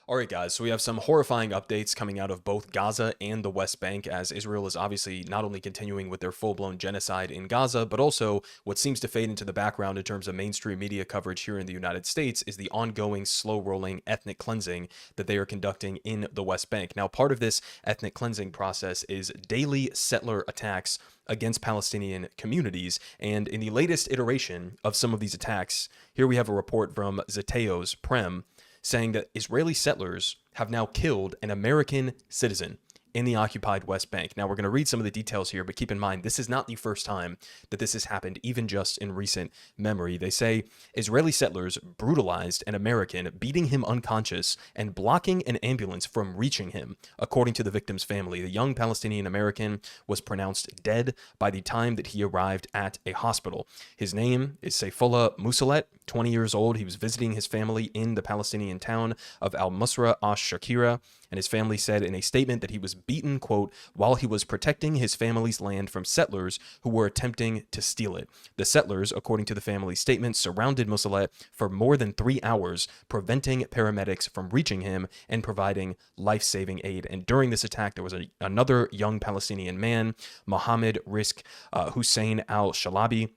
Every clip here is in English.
All right, guys, so we have some horrifying updates coming out of both Gaza and the West Bank, as Israel is obviously not only continuing with their full-blown genocide in Gaza, but also what seems to fade into the background in terms of mainstream media coverage here in the United States is the ongoing slow-rolling ethnic cleansing that they are conducting in the West Bank. Now, part of this ethnic cleansing process is daily settler attacks against Palestinian communities, and in the latest iteration of some of these attacks, here we have a report from Zeteo's Prem, saying that Israeli settlers have now killed an American citizen in the occupied West Bank. Now, we're going to read some of the details here, but keep in mind, this is not the first time that this has happened, even just in recent memory. They say Israeli settlers brutalized an American, beating him unconscious and blocking an ambulance from reaching him. According to the victim's family, the young Palestinian American was pronounced dead by the time that he arrived at a hospital. His name is Saifullah Musalet, 20 years old. He was visiting his family in the Palestinian town of Al-Musra Ash-Shakira, and his family said in a statement that he was beaten, quote, while he was protecting his family's land from settlers who were attempting to steal it. The settlers, according to the family's statement, surrounded Musalet for more than 3 hours, preventing paramedics from reaching him and providing life-saving aid. And during this attack, there was another young Palestinian man, Mohammed Rizk Hussein al-Shalabi,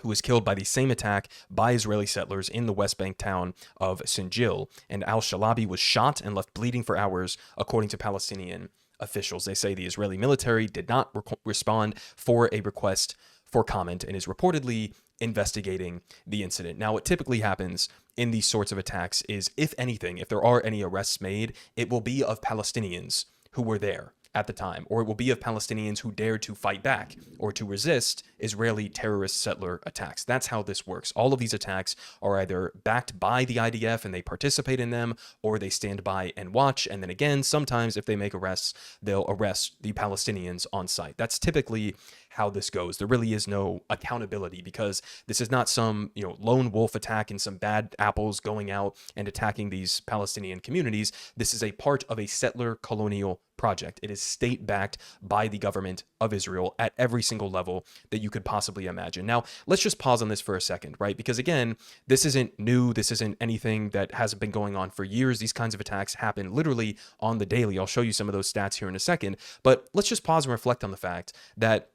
who was killed by the same attack by Israeli settlers in the West Bank town of Sinjil. And al-Shalabi was shot and left bleeding for hours, according to Palestinian officials. They say the Israeli military did not respond for a request for comment and is reportedly investigating the incident. Now, what typically happens in these sorts of attacks is, if anything, if there are any arrests made, it will be of Palestinians who were there at the time, or it will be of Palestinians who dared to fight back or to resist Israeli terrorist settler attacks. That's how this works. All of these attacks are either backed by the IDF and they participate in them, or they stand by and watch. And then again, sometimes if they make arrests, they'll arrest the Palestinians on site. That's typically how this goes. There really is no accountability, because this is not some, lone wolf attack and some bad apples going out and attacking these Palestinian communities. This is a part of a settler colonial project. It is state-backed by the government of Israel at every single level that you could possibly imagine. Now, let's just pause on this for a second, right? Because again, this isn't new. This isn't anything that hasn't been going on for years. These kinds of attacks happen literally on the daily. I'll show you some of those stats here in a second, but let's just pause and reflect on the fact that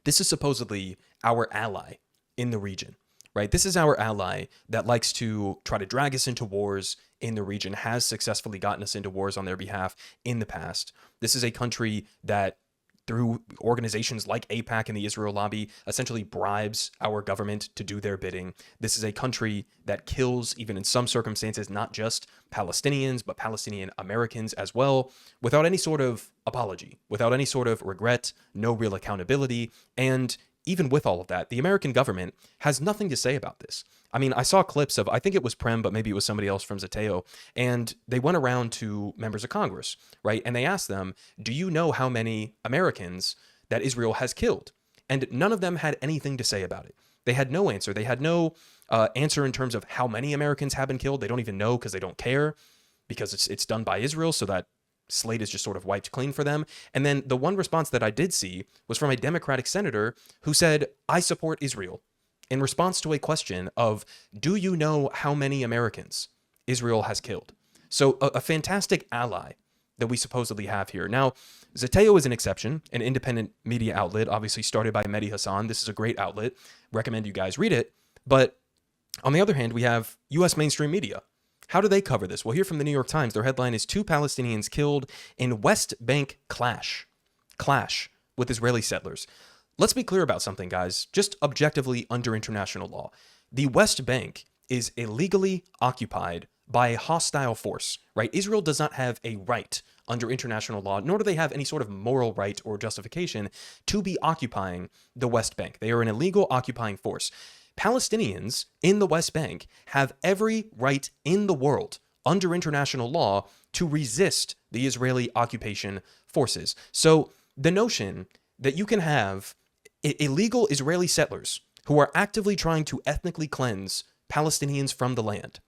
this is supposedly our ally in the region, right? This is our ally that likes to try to drag us into wars in the region, has successfully gotten us into wars on their behalf in the past. This is a country that, through organizations like AIPAC and the Israel Lobby, essentially bribes our government to do their bidding. This is a country that kills, even in some circumstances, not just Palestinians, but Palestinian Americans as well, without any sort of apology, without any sort of regret, no real accountability. And even with all of that, the American government has nothing to say about this. I mean, I saw clips of, I think it was Prem, but maybe it was somebody else from Zeteo, and they went around to members of Congress, right? And they asked them, do you know how many Americans that Israel has killed? And none of them had anything to say about it. They had no answer. They had no answer in terms of how many Americans have been killed. They don't even know, because they don't care, because it's done by Israel, so that slate is just sort of wiped clean for them. And then the one response that I did see was from a Democratic senator who said, I support Israel, in response to a question of, do you know how many Americans Israel has killed? So a fantastic ally that we supposedly have here. Now, Zeteo is an exception, an independent media outlet, obviously started by Mehdi Hassan. This is a great outlet. Recommend you guys read it. But on the other hand, we have U.S. mainstream media. How do they cover this? Well, here from the New York Times, their headline is 2 Palestinians killed in West Bank clash with Israeli settlers. Let's be clear about something, guys, just objectively under international law. The West Bank is illegally occupied by a hostile force, right? Israel does not have a right under international law, nor do they have any sort of moral right or justification to be occupying the West Bank. They are an illegal occupying force. Palestinians in the West Bank have every right in the world under international law to resist the Israeli occupation forces. So the notion that you can have illegal Israeli settlers who are actively trying to ethnically cleanse Palestinians from the land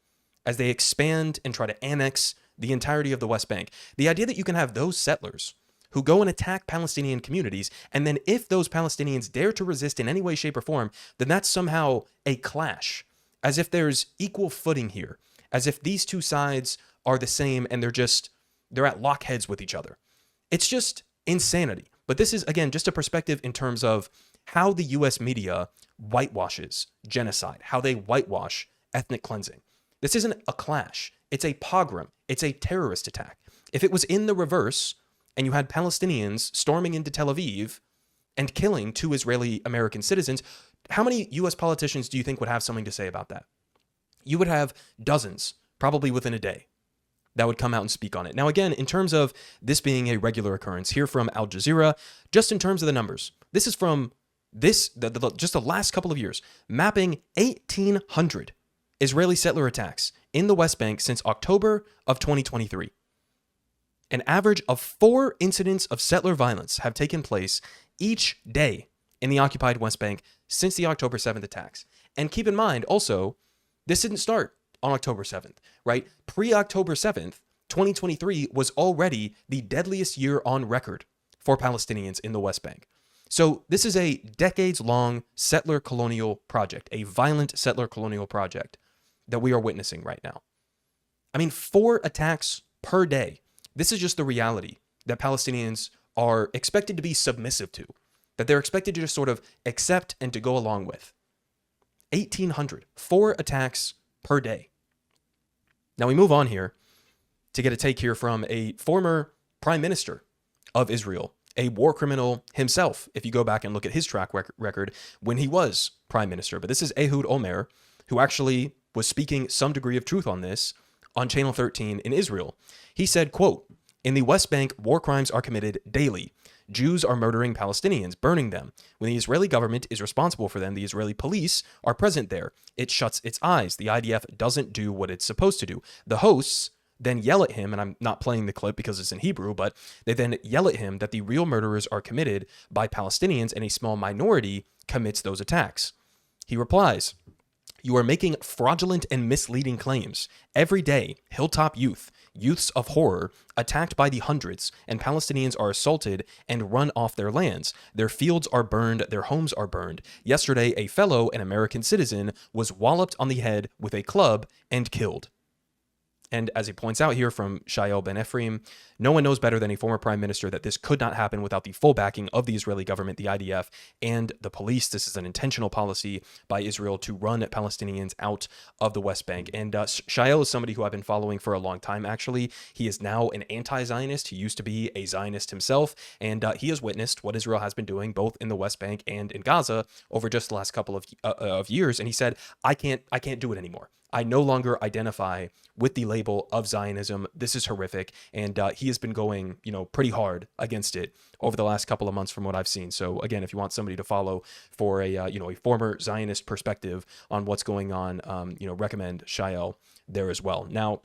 as they expand and try to annex the entirety of the West Bank, the idea that you can have those settlers who go and attack Palestinian communities, and then if those Palestinians dare to resist in any way, shape, or form, then that's somehow a clash, as if there's equal footing here, as if these two sides are the same and they're at lockheads with each other. It's just insanity. But this is, again, just a perspective in terms of how the US media whitewashes genocide, how they whitewash ethnic cleansing. This isn't a clash. It's a pogrom. It's a terrorist attack. If it was in the reverse and you had Palestinians storming into Tel Aviv and killing 2 Israeli American citizens, how many US politicians do you think would have something to say about that? You would have dozens, probably within a day, that would come out and speak on it. Now, again, in terms of this being a regular occurrence, here from Al Jazeera, just in terms of the numbers, this is from just the last couple of years, mapping 1,800 Israeli settler attacks in the West Bank since October of 2023. An average of 4 incidents of settler violence have taken place each day in the occupied West Bank since the October 7th attacks. And keep in mind, also, this didn't start on October 7th, right? Pre-October 7th, 2023 was already the deadliest year on record for Palestinians in the West Bank. So this is a decades-long settler colonial project, a violent settler colonial project that we are witnessing right now. I mean, 4 attacks per day. This is just the reality that Palestinians are expected to be submissive to, that they're expected to just sort of accept and to go along with. 1,800, 4 attacks per day. Now we move on here to get a take here from a former prime minister of Israel, a war criminal himself, if you go back and look at his track record when he was prime minister. But this is Ehud Olmert, who actually was speaking some degree of truth on this on Channel 13 in Israel. He said, quote, "In the West Bank, war crimes are committed daily. Jews are murdering Palestinians, burning them. When the Israeli government is responsible for them, the Israeli police are present there. It shuts its eyes. The IDF doesn't do what it's supposed to do. The hosts then yell at him," and I'm not playing the clip because it's in Hebrew, but they then yell at him that the real murderers are committed by Palestinians and a small minority commits those attacks. He replies, "You are making fraudulent and misleading claims. Every day, Hilltop youths of horror, attacked by the hundreds, and Palestinians are assaulted and run off their lands. Their fields are burned, their homes are burned. Yesterday, a fellow, an American citizen, was walloped on the head with a club and killed." And as he points out here from Shael Ben Ephraim, no one knows better than a former prime minister that this could not happen without the full backing of the Israeli government, the IDF, and the police. This is an intentional policy by Israel to run Palestinians out of the West Bank. And Shael is somebody who I've been following for a long time, actually. He is now an anti-Zionist. He used to be a Zionist himself, and he has witnessed what Israel has been doing both in the West Bank and in Gaza over just the last couple of years. And he said, I can't do it anymore. I no longer identify with the label of Zionism. This is horrific. And he has been going, pretty hard against it over the last couple of months from what I've seen. So again, if you want somebody to follow for a former Zionist perspective on what's going on, recommend Shael there as well. Now,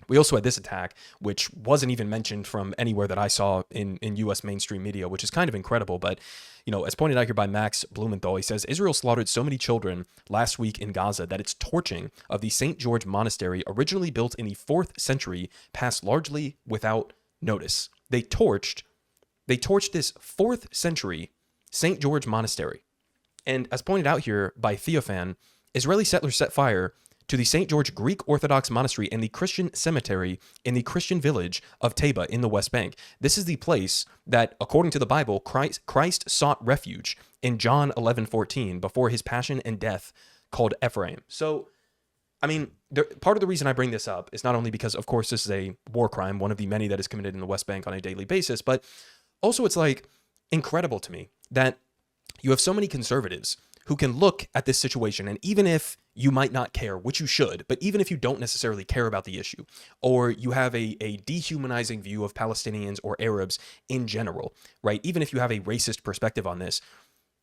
we also had this attack, which wasn't even mentioned from anywhere that I saw in U.S. mainstream media, which is kind of incredible. But, as pointed out here by Max Blumenthal, he says, Israel slaughtered so many children last week in Gaza that its torching of the St. George Monastery, originally built in the 4th century, passed largely without notice. They torched this 4th century St. George Monastery. And as pointed out here by Theophan, Israeli settlers set fire to the St. George Greek Orthodox Monastery and the Christian cemetery in the Christian village of Taba in the West Bank. This is the place that, according to the Bible, Christ sought refuge in John 11:14 before his passion and death, called Ephraim. So, part of the reason I bring this up is not only because, of course, this is a war crime, one of the many that is committed in the West Bank on a daily basis, but also it's incredible to me that you have so many conservatives who can look at this situation, and even if you might not care, which you should, but even if you don't necessarily care about the issue, or you have a dehumanizing view of Palestinians or Arabs in general, right? Even if you have a racist perspective on this,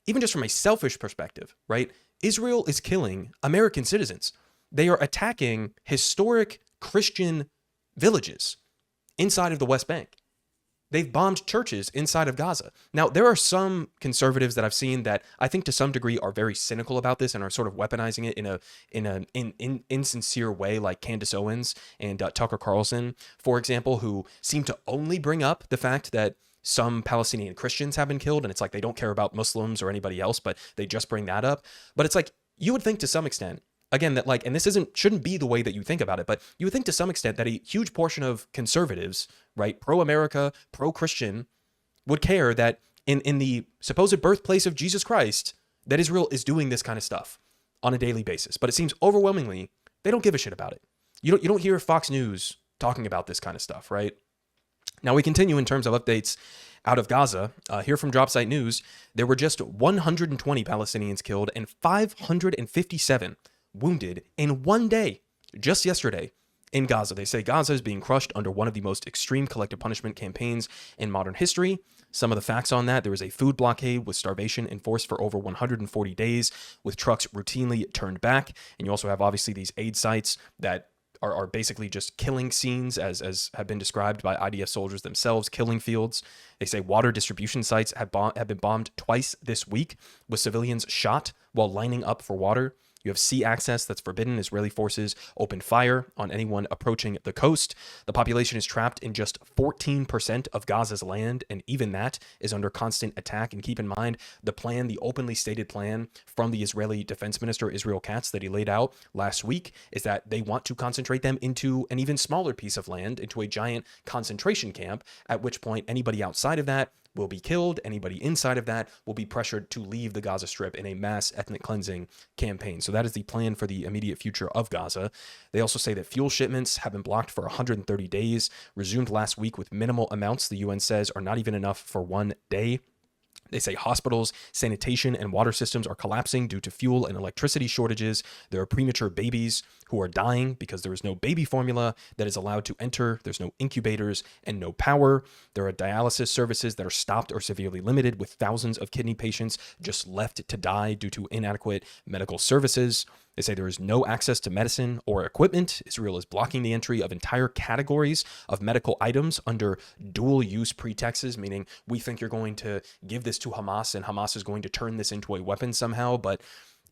even just from a selfish perspective, right? Israel is killing American citizens. They are attacking historic Christian villages inside of the West Bank. They've bombed churches inside of Gaza. Now, there are some conservatives that I've seen that I think to some degree are very cynical about this and are sort of weaponizing it in an insincere way, like Candace Owens and Tucker Carlson, for example, who seem to only bring up the fact that some Palestinian Christians have been killed, and it's like they don't care about Muslims or anybody else, but they just bring that up. But it's like, you would think to some extent, again, that like, and this shouldn't be the way that you think about it, but you would think to some extent that a huge portion of conservatives, right, pro-America, pro-Christian, would care that in the supposed birthplace of Jesus Christ, that Israel is doing this kind of stuff on a daily basis. But it seems overwhelmingly they don't give a shit about it. You don't hear Fox News talking about this kind of stuff, right? Now we continue in terms of updates out of Gaza. Here from Dropsite News, there were just 120 Palestinians killed and 557 wounded in one day, just yesterday, in Gaza. They say Gaza is being crushed under one of the most extreme collective punishment campaigns in modern history. Some of the facts on that: there was a food blockade with starvation enforced for over 140 days, with trucks routinely turned back. And you also have obviously these aid sites that are basically just killing scenes, as have been described by IDF soldiers themselves, killing fields. They say water distribution sites have been bombed twice this week, with civilians shot while lining up for water. You have sea access that's forbidden. Israeli forces open fire on anyone approaching the coast. The population is trapped in just 14% of Gaza's land, and even that is under constant attack. And keep in mind, the openly stated plan from the Israeli defense minister, Israel Katz, that he laid out last week, is that they want to concentrate them into an even smaller piece of land, into a giant concentration camp, at which point anybody outside of that will be killed. Anybody inside of that will be pressured to leave the Gaza Strip in a mass ethnic cleansing campaign. So that is the plan for the immediate future of Gaza. They also say that fuel shipments have been blocked for 130 days, resumed last week with minimal amounts the UN says are not even enough for one day. They say hospitals, sanitation, and water systems are collapsing due to fuel and electricity shortages. There are premature babies who are dying because there is no baby formula that is allowed to enter. There's no incubators and no power. There are dialysis services that are stopped or severely limited, with thousands of kidney patients just left to die due to inadequate medical services. They say there is no access to medicine or equipment. Israel is blocking the entry of entire categories of medical items under dual-use pretexts, meaning we think you're going to give this to Hamas and Hamas is going to turn this into a weapon somehow. But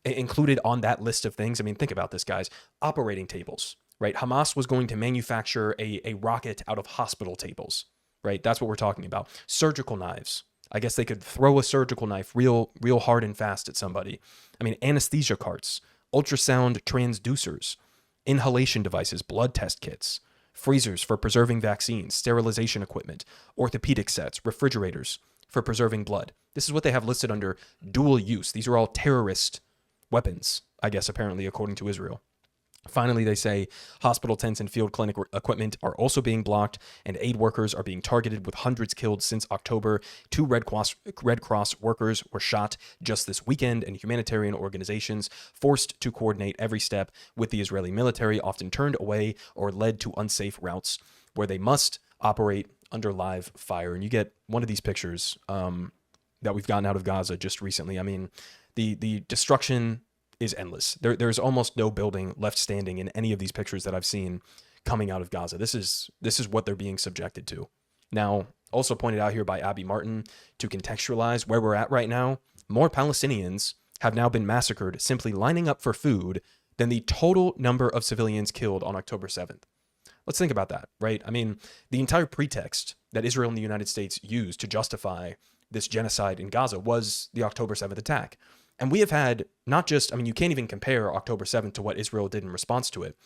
included on that list of things, I mean, think about this, guys. Operating tables, right? Hamas was going to manufacture a rocket out of hospital tables, right? That's what we're talking about. Surgical knives. I guess they could throw a surgical knife real hard and fast at somebody. I mean, anesthesia carts, ultrasound transducers, inhalation devices, blood test kits, freezers for preserving vaccines, sterilization equipment, orthopedic sets, refrigerators for preserving blood. This is what they have listed under dual use. These are all terrorist weapons, I guess, apparently, according to Israel. Finally, they say hospital tents and field clinic equipment are also being blocked, and aid workers are being targeted, with hundreds killed since October. 2 Red Cross workers were shot just this weekend, and humanitarian organizations forced to coordinate every step with the Israeli military, often turned away or led to unsafe routes where they must operate under live fire. And you get one of these pictures that we've gotten out of Gaza just recently. I mean, the destruction is endless. There's almost no building left standing in any of these pictures that I've seen coming out of Gaza. This is what they're being subjected to. Now, also pointed out here by Abby Martin, to contextualize where we're at right now, more Palestinians have now been massacred simply lining up for food than the total number of civilians killed on October 7th. Let's think about that, right? I mean, the entire pretext that Israel and the United States used to justify this genocide in Gaza was the October 7th attack. And we have had not just, I mean, you can't even compare October 7th to what Israel did in response to it,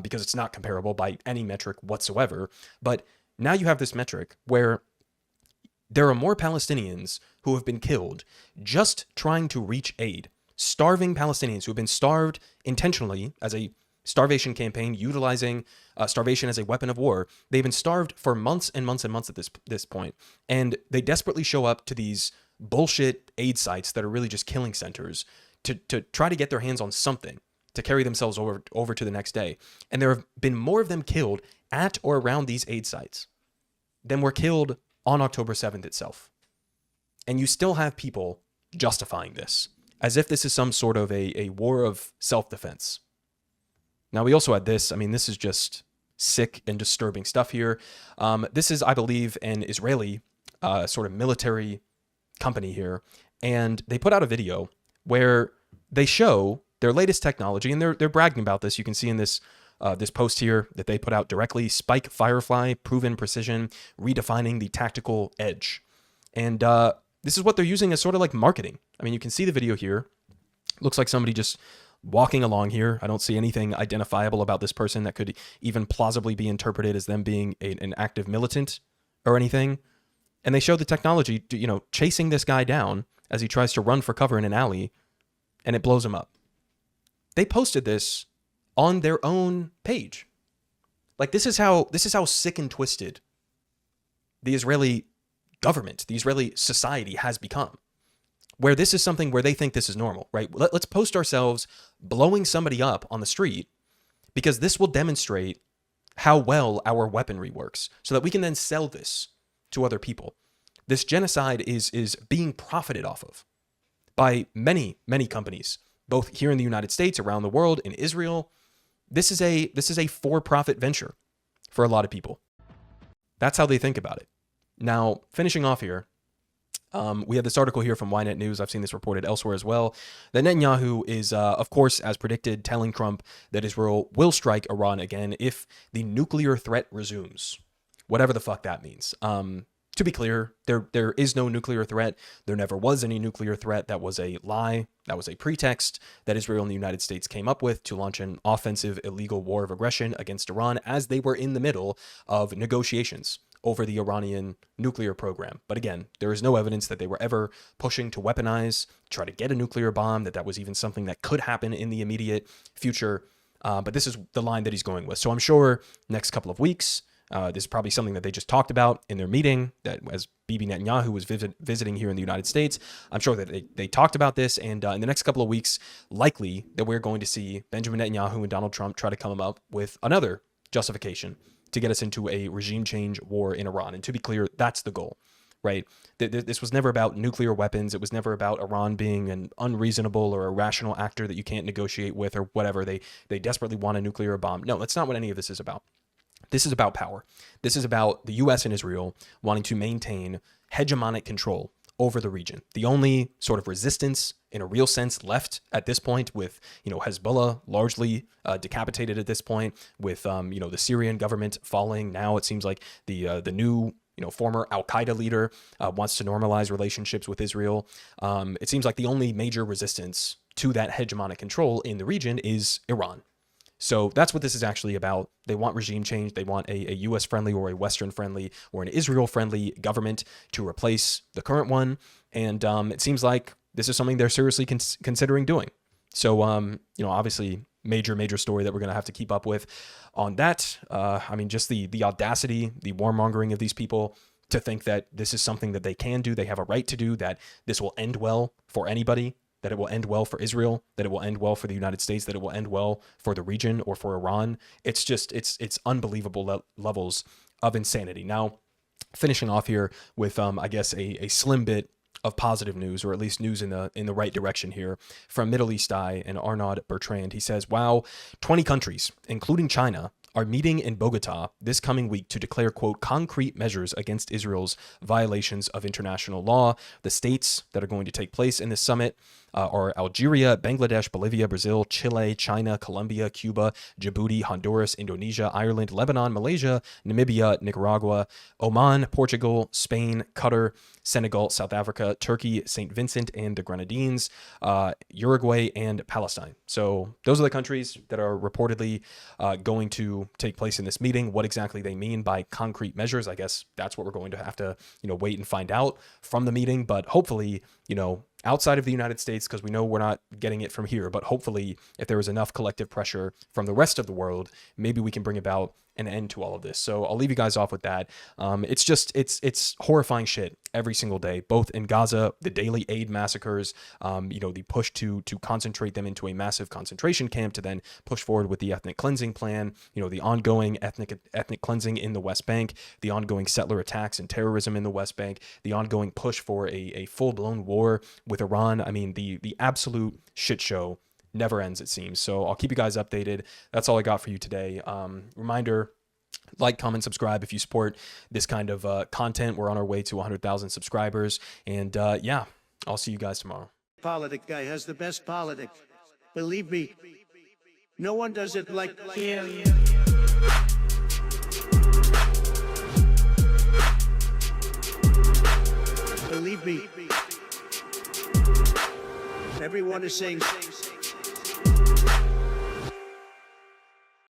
because it's not comparable by any metric whatsoever. But now you have this metric where there are more Palestinians who have been killed just trying to reach aid. Starving Palestinians who have been starved intentionally as a starvation campaign, utilizing starvation as a weapon of war. They've been starved for months and months and months at this point. And they desperately show up to these bullshit aid sites that are really just killing centers to try to get their hands on something to carry themselves over to the next day. And there have been more of them killed at or around these aid sites than were killed on October 7th itself. And you still have people justifying this as if this is some sort of a war of self-defense. Now, we also had this. I mean, this is just sick and disturbing stuff here. This is, I believe, an Israeli sort of military company here, and they put out a video where they show their latest technology, and they're bragging about this. You can see in this post here that they put out directly: Spike Firefly, proven precision, redefining the tactical edge. And this is what they're using as sort of like marketing. I mean, you can see the video here. Looks like somebody just walking along here. I don't see anything identifiable about this person that could even plausibly be interpreted as them being an active militant or anything. And they show the technology, chasing this guy down as he tries to run for cover in an alley, and it blows him up. They posted this on their own page. Like, this is how sick and twisted the Israeli government, the Israeli society has become, where this is something where they think this is normal, right? Let's post ourselves blowing somebody up on the street because this will demonstrate how well our weaponry works so that we can then sell this to other people. This genocide is being profited off of by many, many companies, both here in the United States, around the world, in Israel. This is a for-profit venture for a lot of people. That's how they think about it. Now, finishing off here, we have this article here from Ynet News. I've seen this reported elsewhere as well. That Netanyahu is, of course, as predicted, telling Trump that Israel will strike Iran again if the nuclear threat resumes, whatever the fuck that means. To be clear, there is no nuclear threat. There never was any nuclear threat. That was a lie. That was a pretext that Israel and the United States came up with to launch an offensive, illegal war of aggression against Iran as they were in the middle of negotiations over the Iranian nuclear program. But again, there is no evidence that they were ever pushing to weaponize, try to get a nuclear bomb, that was even something that could happen in the immediate future. But this is the line that he's going with. So I'm sure next couple of weeks, this is probably something that they just talked about in their meeting, that as Bibi Netanyahu was visiting here in the United States. I'm sure that they talked about this, and in the next couple of weeks, likely that we're going to see Benjamin Netanyahu and Donald Trump try to come up with another justification to get us into a regime change war in Iran. And to be clear, that's the goal, right? This was never about nuclear weapons. It was never about Iran being an unreasonable or irrational actor that you can't negotiate with or whatever. They desperately want a nuclear bomb. No, that's not what any of this is about. This is about power. This is about the U.S. and Israel wanting to maintain hegemonic control over the region. The only sort of resistance in a real sense left at this point, with Hezbollah largely decapitated at this point, with the Syrian government falling. Now it seems like the new former Al-Qaeda leader wants to normalize relationships with Israel. It seems like the only major resistance to that hegemonic control in the region is Iran. So that's what this is actually about. They want regime change. They want a U.S.-friendly or a Western-friendly or an Israel-friendly government to replace the current one. And it seems like this is something they're seriously considering doing. So, obviously, major story that we're going to have to keep up with on that. Just the audacity, the warmongering of these people to think that this is something that they can do, they have a right to do, that this will end well for anybody, that it will end well for Israel, that it will end well for the United States, that it will end well for the region or for Iran. It's just, it's unbelievable levels of insanity. Now, finishing off here with, a slim bit of positive news, or at least news in the right direction here, from Middle East Eye and Arnaud Bertrand. He says, wow, 20 countries, including China, are meeting in Bogota this coming week to declare, quote, concrete measures against Israel's violations of international law. The states that are going to take place in this summit are Algeria, Bangladesh, Bolivia, Brazil, Chile, China, Colombia, Cuba, Djibouti, Honduras, Indonesia, Ireland, Lebanon, Malaysia, Namibia, Nicaragua, Oman, Portugal, Spain, Qatar, Senegal, South Africa, Turkey, St. Vincent and the Grenadines, Uruguay, and Palestine. So those are the countries that are reportedly going to take place in this meeting. What exactly they mean by concrete measures, I guess that's what we're going to have to, wait and find out from the meeting. But hopefully, outside of the United States, because we know we're not getting it from here, but hopefully if there is enough collective pressure from the rest of the world, maybe we can bring about an end to all of this. So I'll leave you guys off with that. It's horrifying shit every single day, both in Gaza, the daily aid massacres, the push to concentrate them into a massive concentration camp to then push forward with the ethnic cleansing plan, the ongoing ethnic cleansing in the West Bank, the ongoing settler attacks and terrorism in the West Bank, the ongoing push for a full-blown war with Iran. The absolute shit show never ends, it seems. So I'll keep you guys updated. That's all I got for you today. Reminder, like, comment, subscribe if you support this kind of content. We're on our way to 100,000 subscribers. And I'll see you guys tomorrow. Politic guy has the best politics. Believe me, no one does it like him. Believe me, everyone is saying